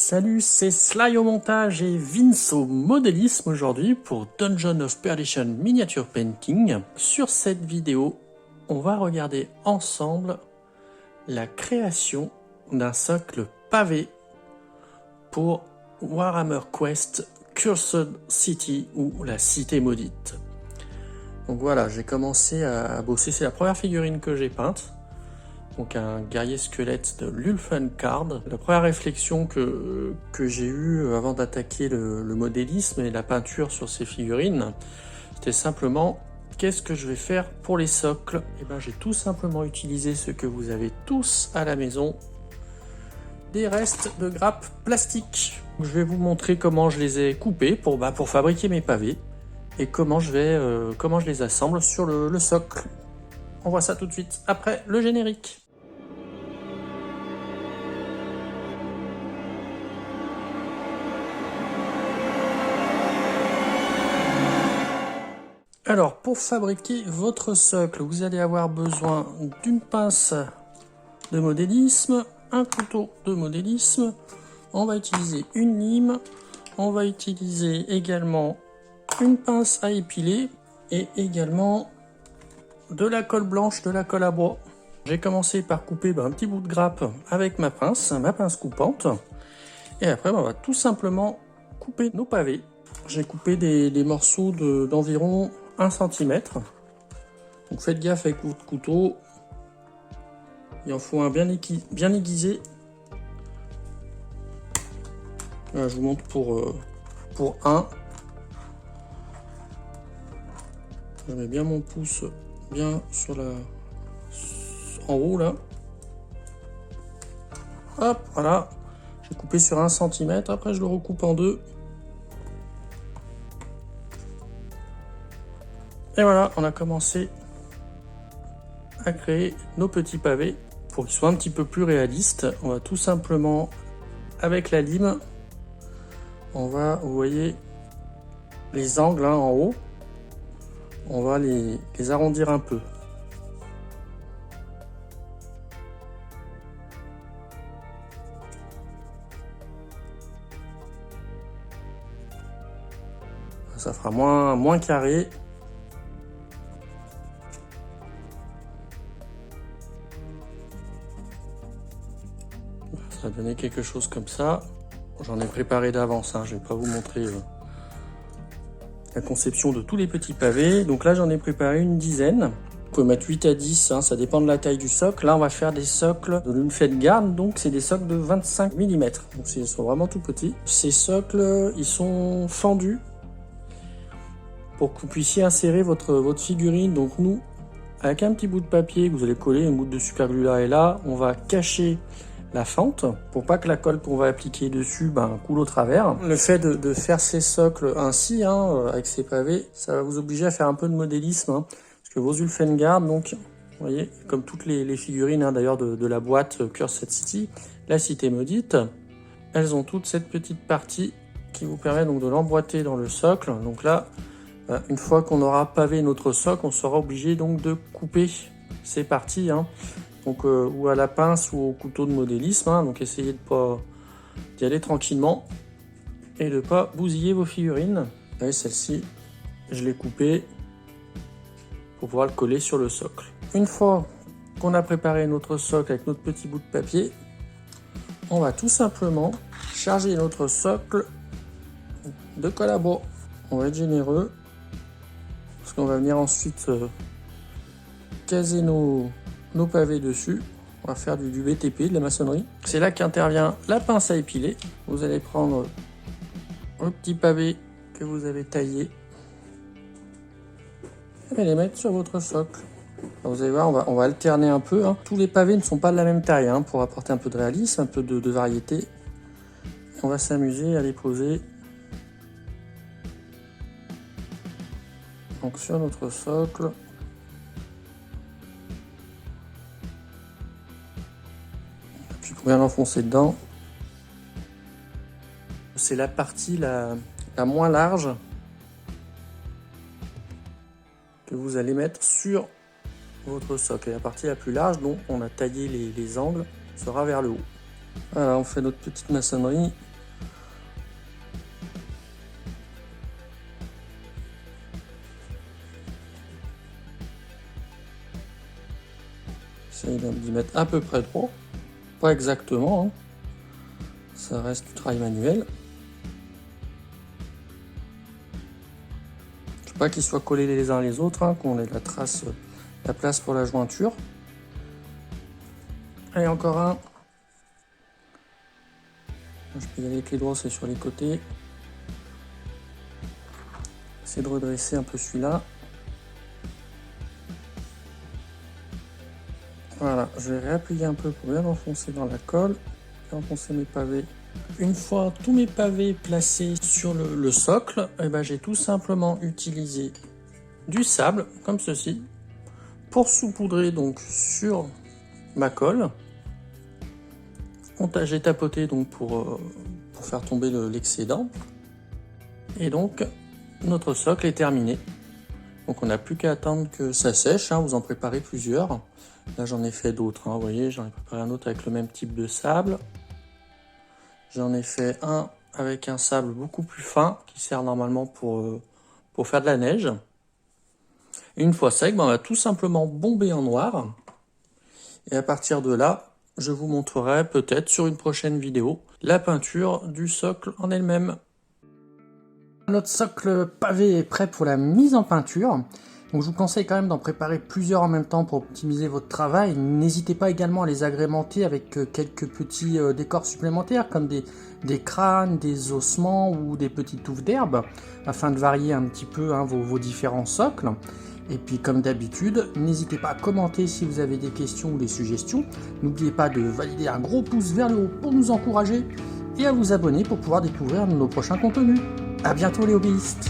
Salut, c'est Sly au montage et Vince au modélisme aujourd'hui pour Dungeon of Perdition Miniature Painting. Sur cette vidéo, on va regarder ensemble la création d'un socle pavé pour Warhammer Quest Cursed City ou la Cité Maudite. Donc voilà, j'ai commencé à bosser, c'est la première figurine que j'ai peinte. Donc un guerrier squelette de l'Ulfencard. La première réflexion que j'ai eue avant d'attaquer le modélisme et la peinture sur ces figurines, c'était simplement qu'est-ce que je vais faire pour les socles. Et ben j'ai tout simplement utilisé ce que vous avez tous à la maison, des restes de grappes plastiques. Je vais vous montrer comment je les ai coupés pour fabriquer mes pavés et comment je les assemble sur le socle. On voit ça tout de suite après le générique. Alors, pour fabriquer votre socle, vous allez avoir besoin d'une pince de modélisme, un couteau de modélisme, on va utiliser une lime, on va utiliser également une pince à épiler et également de la colle blanche, de la colle à bois. J'ai commencé par couper un petit bout de grappe avec ma pince coupante. Et après, on va tout simplement couper nos pavés. J'ai coupé des morceaux d'environ 1 cm. Donc faites gaffe avec votre couteau. Il en faut un bien aiguisé. Là, je vous montre pour un. Je mets bien mon pouce bien en haut là. Hop, voilà. J'ai coupé sur 1 cm. Après, je le recoupe en deux. Et voilà, on a commencé à créer nos petits pavés pour qu'ils soient un petit peu plus réalistes. On va tout simplement, avec la lime, on va, vous voyez, les angles en haut, on va les arrondir un peu. Ça fera moins carré. Ça va donner quelque chose comme ça. J'en ai préparé d'avance, je ne vais pas vous montrer la conception de tous les petits pavés. Donc là, j'en ai préparé une dizaine. Vous pouvez mettre 8 à 10, ça dépend de la taille du socle. Là, on va faire des socles de l'Ulfencard, donc c'est des socles de 25 mm. Donc ils sont vraiment tout petits. Ces socles, ils sont fendus pour que vous puissiez insérer votre figurine. Donc nous, avec un petit bout de papier que vous allez coller, une goutte de superglue là et là, on va cacher la fente pour pas que la colle qu'on va appliquer dessus coule au travers. Le fait de faire ces socles ainsi, avec ces pavés, ça va vous obliger à faire un peu de modélisme, parce que vos Ulfencard, donc, vous voyez, comme toutes les figurines d'ailleurs de la boîte Cursed City, la Cité Maudite, elles ont toutes cette petite partie qui vous permet donc de l'emboîter dans le socle. Donc là, une fois qu'on aura pavé notre socle, on sera obligé donc de couper ces parties, donc ou à la pince ou au couteau de modélisme, donc essayez d'y aller tranquillement et de pas bousiller vos figurines. Et celle-ci, je l'ai coupée pour pouvoir le coller sur le socle. Une fois qu'on a préparé notre socle avec notre petit bout de papier, on va tout simplement charger notre socle de colle à bois. On va être généreux parce qu'on va venir ensuite caser nos pavés dessus. On va faire du BTP, de la maçonnerie. C'est là qu'intervient la pince à épiler. Vous allez prendre un petit pavé que vous avez taillé et les mettre sur votre socle. Alors vous allez voir, on va alterner un peu. Tous les pavés ne sont pas de la même taille, pour apporter un peu de réalisme, un peu de variété. On va s'amuser à les poser donc sur notre socle. Puis pour bien l'enfoncer dedans. C'est la partie la moins large que vous allez mettre sur votre socle. Et la partie la plus large, dont on a taillé les angles, sera vers le haut. Voilà, on fait notre petite maçonnerie. j'essaye d'y mettre à peu près droit. Pas exactement, hein. Ça reste du travail manuel. Je veux pas qu'ils soient collés les uns les autres, hein, qu'on ait la place pour la jointure. Allez, encore un. Je peux y aller avec les doigts, c'est sur les côtés. Essayer de redresser un peu celui-là. Voilà, je vais réappuyer un peu pour bien enfoncer dans la colle. Bien enfoncer mes pavés. Une fois tous mes pavés placés sur le socle, et ben j'ai tout simplement utilisé du sable, comme ceci, pour saupoudrer donc sur ma colle. J'ai tapoté donc pour faire tomber l'excédent. Et donc, notre socle est terminé. Donc on n'a plus qu'à attendre que ça sèche, hein, vous en préparez plusieurs. Là j'en ai fait d'autres, hein, vous voyez, j'en ai préparé un autre avec le même type de sable. J'en ai fait un avec un sable beaucoup plus fin, qui sert normalement pour faire de la neige. Et une fois sec, ben, on va tout simplement bomber en noir. Et à partir de là, je vous montrerai peut-être sur une prochaine vidéo la peinture du socle en elle-même. Notre socle pavé est prêt pour la mise en peinture. Donc je vous conseille quand même d'en préparer plusieurs en même temps pour optimiser votre travail. N'hésitez pas également à les agrémenter avec quelques petits décors supplémentaires comme des crânes, des ossements ou des petites touffes d'herbe afin de varier un petit peu, hein, vos différents socles. Et puis comme d'habitude, n'hésitez pas à commenter si vous avez des questions ou des suggestions. N'oubliez pas de valider un gros pouce vers le haut pour nous encourager et à vous abonner pour pouvoir découvrir nos prochains contenus. A bientôt les hobbyistes!